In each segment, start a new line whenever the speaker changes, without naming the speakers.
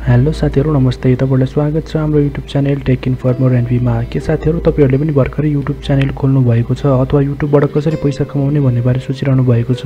Hello साथीहरु नमस्ते तपाईहरुलाई स्वागत छ हाम्रो YouTube च्यानल टेक इन्फर्मर एन्ड मा। के साथीहरु तपाईहरुले पनि भर्खरै YouTube च्यानल खोल्नु भएको छ अथवा YouTube बाट कसरी पैसा कमाउने भन्ने बारे सोचिरहनु भएको छ।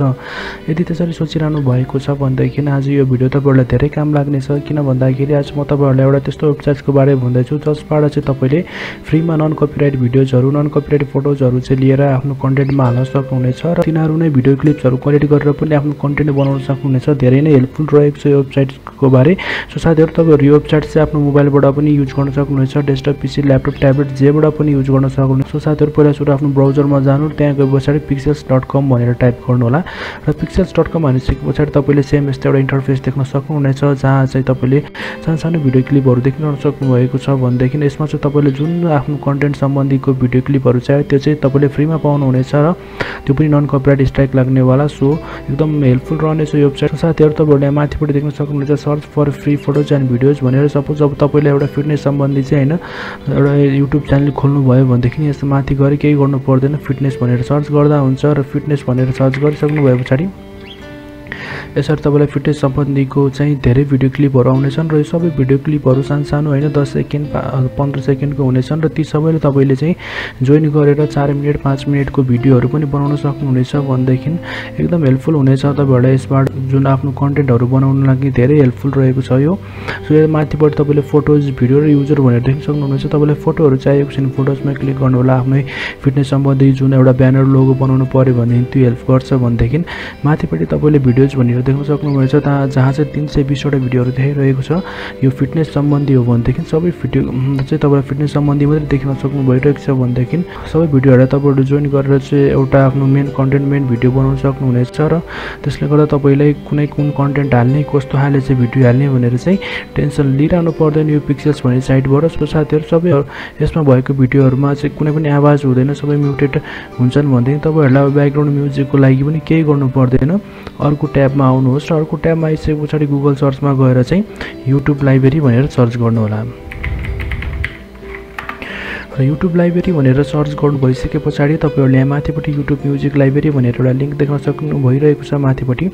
यदि त्यसरी सोचिरहनु भएको छ भनेदेखि आज यो भिडियो तपाईहरुलाई धेरै काम लाग्ने छ। किन भन्दाखेरि आज म तपाईहरुलाई एउटा त्यस्तो वेबसाइटको बारे भन्दैछु जसबाट चाहिँ तपाईले फ्रीमा नन कपिराइट भिडियोजहरु नन कपिराइट फोटोजहरु चाहिँ लिएर आफ्नो कन्टेन्टमा हाल्न सक्नुहुनेछ र तिनीहरु नै भिडियो क्लिप्सहरु क्वालिटी गरेर पनि आफ्नो कन्टेन्ट बनाउन सक्नुहुनेछ। धेरै नै हेल्पफुल रहेको छ यो वेबसाइटको बारे। सो साथीहरु तपाईहरु यो वेबसाइट चाहिँ आफ्नो मोबाइलबाट पनि युज गर्न सक्नुहुनेछ, डेस्कटप पीसी ल्यापटप ट्याब्लेट जेबाट पनि युज गर्न सक्नुहुनेछ। सो साथीहरु पहिला सुरु आफ्नो ब्राउजरमा जानु, त्यहाँ गएपछि pixels.com भनेर टाइप गर्नु होला र pixels.com भनेपछि तपाईले सेम यस्तो एउटा इन्टरफेस देख्न सक्नुहुनेछ जहाँ चाहिँ तपाईले सानो भिडियो क्लिपहरु देख्न सक्नुभएको छ। भनेदेखि यसमा चाहिँ तपाईले जुन आफ्नो कन्टेन्ट सम्बन्धीको भिडियो क्लिपहरु चाहियो त्यो चाहिँ तपाईले फ्रीमा पाउनुहुनेछ र त्यो पनि नन कपिराइट स्ट्राइक लाग्नेवाला। सो एकदम हेल्पफुल रहनेछ यो वेबसाइट। साथीहरु तपाईहरुले माथिपट्टि देख्न सक्नुहुनेछ search for free photos and videos भनेर। सपोज अब तपाईले एउटा फिटनेस सम्बन्धी चाहिँ हैन एउटा युट्युब च्यानल खोल्नु भयो भनेदेखि यस माथि गरी केही गर्नु पर्दैन, फिटनेस भनेर सर्च गर्दा हुन्छ र फिटनेस भनेर सर्च गरिसक्नु भएपछि यसरी तपाईलाई फिटनेस सम्बन्धीको चाहिँ धेरै भिडियो क्लिपहरु आउनेछन् र यो सबै भिडियो क्लिपहरु सानो हैन 10 सेकेन्ड 15 सेकेन्डको हुनेछन् र ती सबैले तपाईले चाहिँ जोइन गरेर 4 मिनेट 5 मिनेटको भिडियोहरु पनि बनाउन सक्नुहुनेछ। भनेदेखि एकदम हेल्पफुल हुनेछ तपाईहरुलाई यसबाट जुन आफ्नो कन्टेन्टहरु बनाउन लागि धेरै हेल्पफुल रहेको छ यो। सो यो माथिबाट तपाईले फोटोज भिडियो र युजर भनेर देख्न सक्नुहुनेछ। तपाईलाई फोटोहरु चाहिएको छ भने फोटोजमा क्लिक गर्नु होला। आफ्नै फिटनेस सम्बन्धी जुन एउटा ब्यानर लोगो बनाउनु पर्यो भने त्यो हेल्प गर्छ। भनेदेखि माथिपट्टि तपाईले भिडियोज भनेर देख्न सक्नुहुनेछ जहाँ चाहिँ 320 वटा भिडियोहरु देखाइरहेको छ। यो फिटनेस सम्बन्धी हो भनेदेखि सबै भिडियो चाहिँ तपाईले फिटनेस सम्बन्धी मात्रै देख्न सक्नु भइरहेको छ। भनेदेखि सबै भिडियोहरु तपाईहरु जोइन गरेर चाहिँ एउटा आफ्नो मेन कन्टेन्ट मेन भिडियो बनाउन सक्नुहुनेछ र त्यसले गर्दा तपाईलाई कुन कन्टेन्ट हाल्ने कस्तो हाले चाहिँ भिडियो हाल्ने भनेर चाहिँ टेन्सन लिइरहनु पर्दैन यो पिक्सेल्स भन्ने साइटबाट। सो साथीहरु सबै यसमा भएको भिडियोहरुमा चाहिँ कुनै पनि आवाज हुँदैन, सबै म्युटेड हुन्छन्। भनेदेखि तपाईहरुलाई ब्याकग्राउन्ड म्युजिकको लागि पनि केही गर्नु पर्दैन। अर्को ट्याबमा आउनुहोस् र अर्को ट्याबमा आइसकेपछि गुगल सर्चमा गएर चाहिँ युट्युब लाइब्रेरी भनेर सर्च गर्नु होला र युट्युब लाइब्रेरी भनेर सर्च गर्नु भइसकेपछि तपाईहरुले यहाँ माथिपट्टि युट्युब म्युजिक लाइब्रेरी भनेर एउटा लिंक देख्न सक्नु भइरहेको छ माथिपट्टि।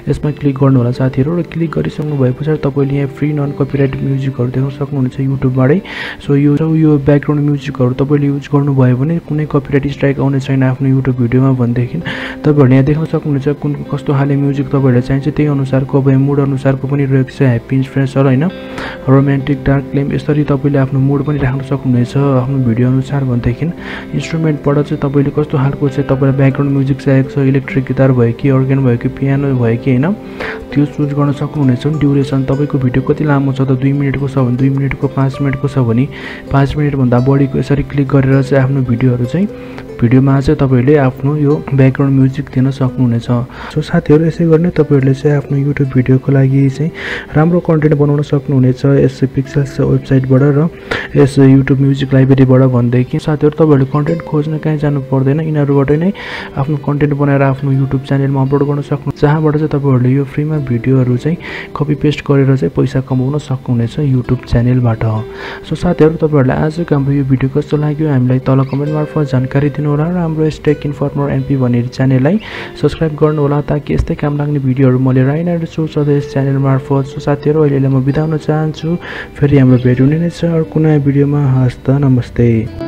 यसमा क्लिक गर्नु होला साथीहरु र क्लिक गरिसक्नु भएपछि तपाईले यहाँ फ्री नन कपिराइट म्युजिकहरु देख्न सक्नुहुनेछ युट्युबबाटै। सो यो ब्याकग्राउन्ड म्युजिकहरु तपाईले युज गर्नु भयो भने कुनै कपिराइट स्ट्राइक आउने छैन आफ्नो युट्युब भिडियोमा। भनेदेखि तपाईहरुले यहाँ देख्न सक्नुहुनेछ कुन कस्तो खाले म्युजिक तपाईहरुलाई चाहिन्छ त्यही अनुसारको अब मुड अनुसारको पनि रहेको छ। ह्याप्पी फ्रेसर हैन रोमान्टिक डार्क क्लेम यसरी तपाईले आफ्नो मुड पनि राख्न सक्नुहुनेछ आफ्नो भिडियो अनुसार। भनेदेखि इन्स्ट्रुमेन्टबाट चाहिँ तपाईले कस्तो खालको चाहिँ तपाईलाई ब्याकग्राउन्ड म्युजिक चाहिएको छ, इलेक्ट्रिक गिटार भयो कि अर्गन भयो कि पियानो भयो कि हैन त्यो चुज गर्न सक्नुहुनेछ। ड्युरेसन तपाईको भिडियो कति लामो छ त 2 मिनेटको छ भने 2 मिनेटको 5 मिनेटको छ भने 5 मिनेट भन्दा बढीको यसरी क्लिक गरेर चाहिँ आफ्नो भिडियोहरु चाहिँ भिडियोमा चाहिँ तपाईले आफ्नो यो ब्याकग्राउन्ड म्युजिक दिन सक्नुहुनेछ। सो साथीहरु यसै गर्ने तपाईहरुले चाहिँ आफ्नो युट्युब भिडियोको लागि चाहिँ राम्रो कन्टेन्ट बनाउन सक्नुहुनेछ यस पिक्सेल्स वेबसाइटबाट र यस युट्युब म्युजिक लाइब्रेरीबाट। भन्दैकि साथीहरु तपाईहरुले कन्टेन्ट खोज्न कहीँ जानु पर्दैन, यिनीहरुबाट नै आफ्नो कन्टेन्ट बनाएर आफ्नो युट्युब च्यानलमा अपलोड गर्न सक्नु, जहाँबाट चाहिँ तपाईहरुले यो फ्रीमा भिडियोहरु चाहिँ कपी पेस्ट गरेर चाहिँ पैसा कमाउन सक्नुहुनेछ युट्युब च्यानलबाट। सो साथीहरु तपाईहरुलाई आजको हाम्रो यो भिडियो कस्तो लाग्यो हामीलाई तल कमेन्ट मार्फत जानकारी दिनु होला र हाम्रो टेक इन्फर्मर एनपी भन्ने च्यानललाई सब्स्क्राइब गर्नु होला ताकि यस्तै काम लाग्ने भिडियोहरु म लिएर आइरहेको छु सधैँ यस च्यानल मार्फत। सो साथीहरु अहिले म बिदा हुन चाहन्छु, फेरि हाम्रो भेट हुने नै छ अर्को नयाँ भिडियोमा। हस्त नमस्ते।